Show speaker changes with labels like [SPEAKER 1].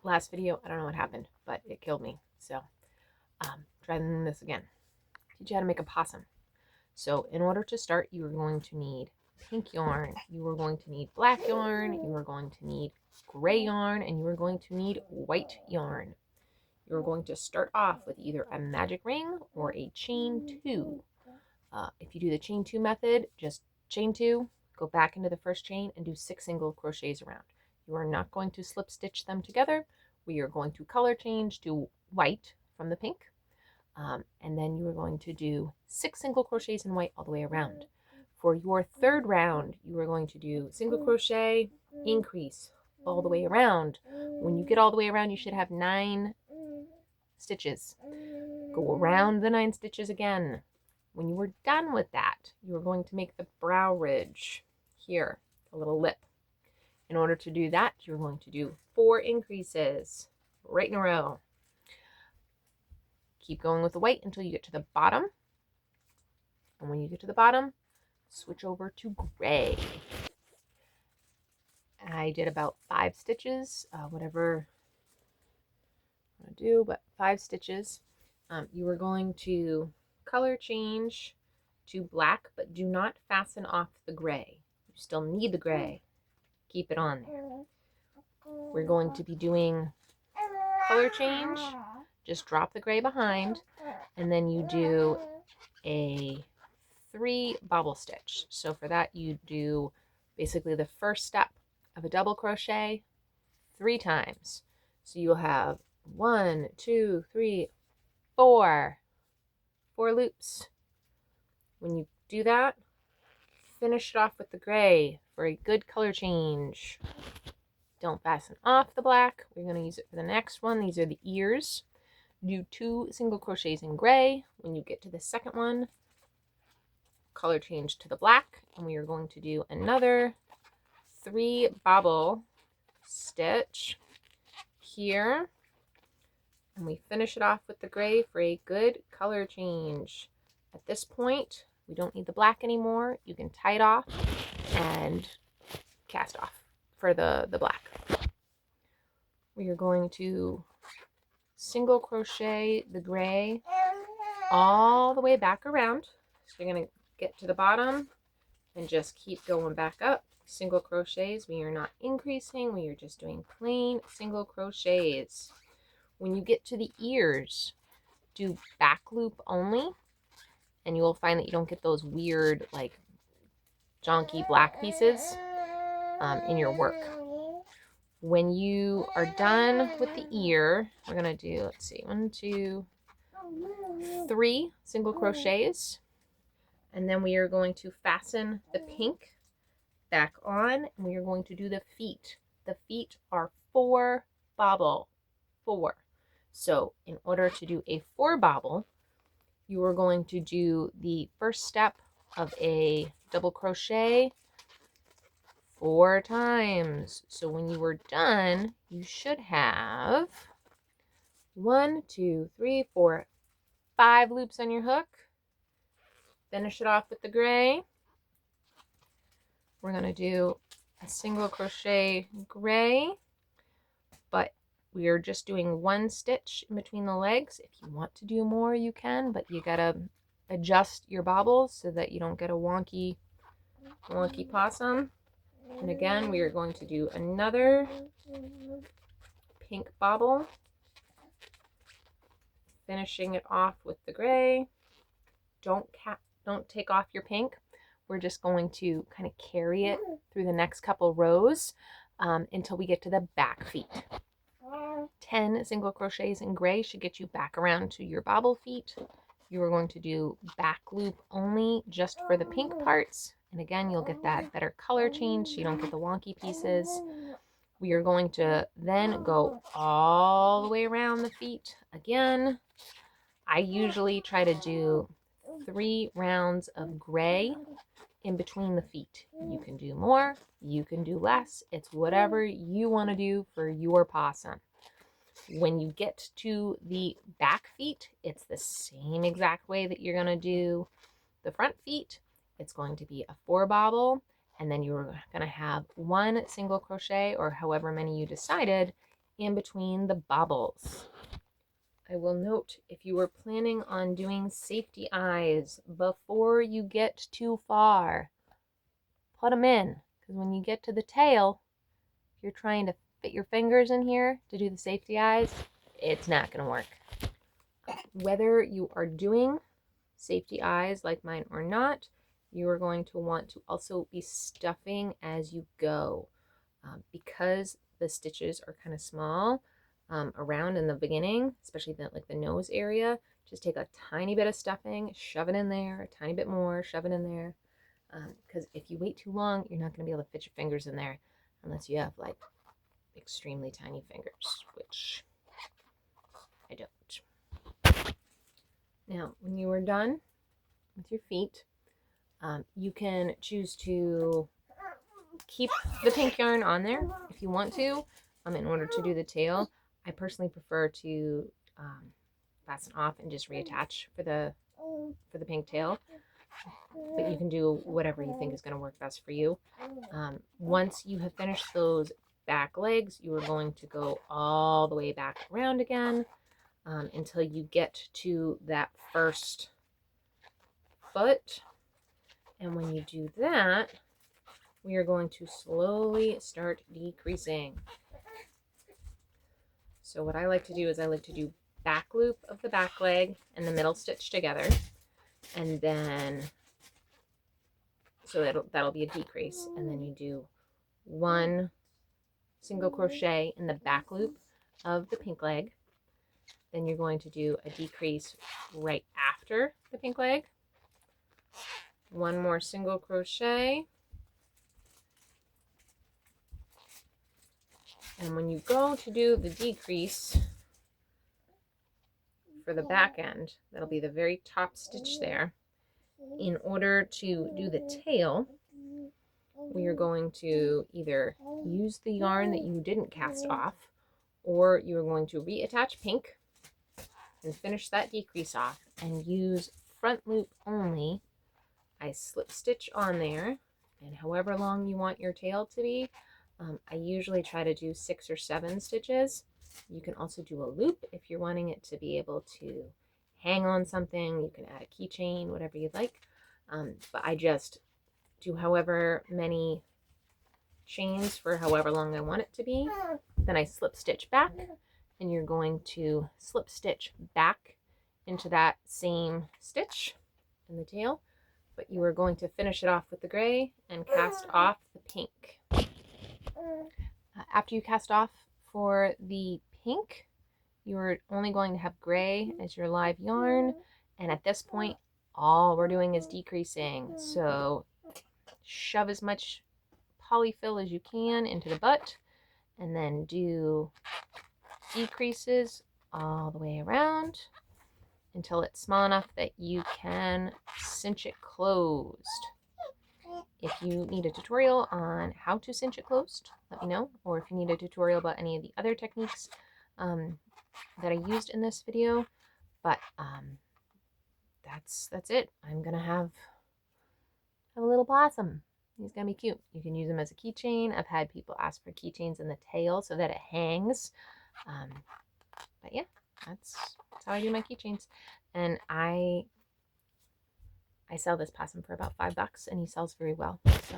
[SPEAKER 1] last video, I don't know what happened, but it killed me. So trying this again. Teach you how to make a possum. So in order to start, you are going to need pink yarn, you are going to need black yarn, you are going to need gray yarn, and you are going to need white yarn. You're going to start off with either a magic ring or a chain 2. If you do the chain 2 method, just chain 2, go back into the first chain and do 6 single crochets around. You are not going to slip stitch them together. We are going to color change to white from the pink. And then you are going to do 6 single crochets in white all the way around. For your third round, you are going to do single crochet, increase all the way around. When you get all the way around, you should have 9 stitches. Go around the 9 stitches again. When you are done with that, you are going to make the brow ridge here, a little lip. In order to do that, you're going to do 4 increases right in a row. Keep going with the white until you get to the bottom. And when you get to the bottom, switch over to gray. I did about 5 stitches, whatever I want to do, but 5 stitches. You are going to color change to black, but do not fasten off the gray. You still need the gray. Keep it on there. We're going to be doing color change. Just drop the gray behind, and then you do a 3 bobble stitch. So for that, you do basically the first step of a double crochet 3 times. So you'll have 1, 2, 3, 4 loops. When you do that, finish it off with the gray for a good color change. Don't fasten off the black. We're going to use it for the next one. These are the ears. Do 2 single crochets in gray. When you get to the second one, color change to the black, and we are going to do another 3 bobble stitch here, and we finish it off with the gray for a good color change. At this point, we don't need the black anymore. You can tie it off and cast off for the black. We are going to single crochet the gray all the way back around. So you're going to get to the bottom and just keep going back up. Single crochets. We are not increasing. We are just doing plain single crochets. When you get to the ears, do back loop only, and you will find that you don't get those weird, like, jonky black pieces in your work. When you are done with the ear, we're going to do, let's see, 1, 2, 3 single crochets. And then we are going to fasten the pink back on, and we are going to do the feet. The feet are 4 bobble, 4. So in order to do a 4 bobble, you are going to do the first step of a double crochet 4 times. So when you are done, you should have 1, 2, 3, 4, 5 loops on your hook. Finish it off with the gray. We're going to do a single crochet gray, but we are just doing 1 stitch in between the legs. If you want to do more, you can, but you got to adjust your bobbles so that you don't get a wonky possum. And again, we are going to do another pink bobble, finishing it off with the gray. Don't take off your pink. We're just going to kind of carry it through the next couple rows until we get to the back feet. 10 single crochets in gray should get you back around to your bobble feet. You are going to do back loop only just for the pink parts. And again, you'll get that better color change so you don't get the wonky pieces. We are going to then go all the way around the feet again. I usually try to do 3 rounds of gray in between the feet. You can do more, you can do less. It's whatever you want to do for your possum. When you get to the back feet, it's the same exact way that you're going to do the front feet. It's going to be a 4 bobble, and then you're going to have 1 single crochet, or however many you decided, in between the bobbles. I will note, if you were planning on doing safety eyes before you get too far, put them in, because when you get to the tail, if you're trying to fit your fingers in here to do the safety eyes, it's not going to work. Whether you are doing safety eyes like mine or not, you are going to want to also be stuffing as you go. Because the stitches are kind of small around in the beginning, especially like the nose area, just take a tiny bit of stuffing, shove it in there, a tiny bit more, shove it in there. Because if you wait too long, you're not going to be able to fit your fingers in there unless you have like extremely tiny fingers, which I don't. Now, when you are done with your feet, you can choose to keep the pink yarn on there if you want to in order to do the tail. I personally prefer to fasten off and just reattach for the pink tail, but you can do whatever you think is going to work best for you. Once you have finished those back legs, you are going to go all the way back around again until you get to that first foot. And when you do that, we are going to slowly start decreasing. So what I like to do is I like to do back loop of the back leg and the middle stitch together, and then so that'll be a decrease, and then you do one single crochet in the back loop of the pink leg. Then you're going to do a decrease right after the pink leg, one more single crochet, and when you go to do the decrease for the back end, that'll be the very top stitch there. In order to do the tail, we are going to either use the yarn that you didn't cast off, or you are going to reattach pink and finish that decrease off and use front loop only. I slip stitch on there, and however long you want your tail to be, I usually try to do 6 or 7 stitches. You can also do a loop if you're wanting it to be able to hang on something. You can add a keychain, whatever you'd like. But I just do however many chains for however long I want it to be. Then I slip stitch back, and you're going to slip stitch back into that same stitch in the tail, but you are going to finish it off with the gray and cast off the pink. After you cast off for the pink, you're only going to have gray as your live yarn, and at this point all we're doing is decreasing. So shove as much polyfill as you can into the butt, and then do decreases all the way around until it's small enough that you can cinch it closed. If you need a tutorial on how to cinch it closed, let me know. Or if you need a tutorial about any of the other techniques that I used in this video. But that's it. I'm gonna have a little possum. He's gonna be cute. You can use him as a keychain. I've had people ask for keychains in the tail so that it hangs. But yeah, that's how I do my keychains. And I sell this possum for about $5, and he sells very well. So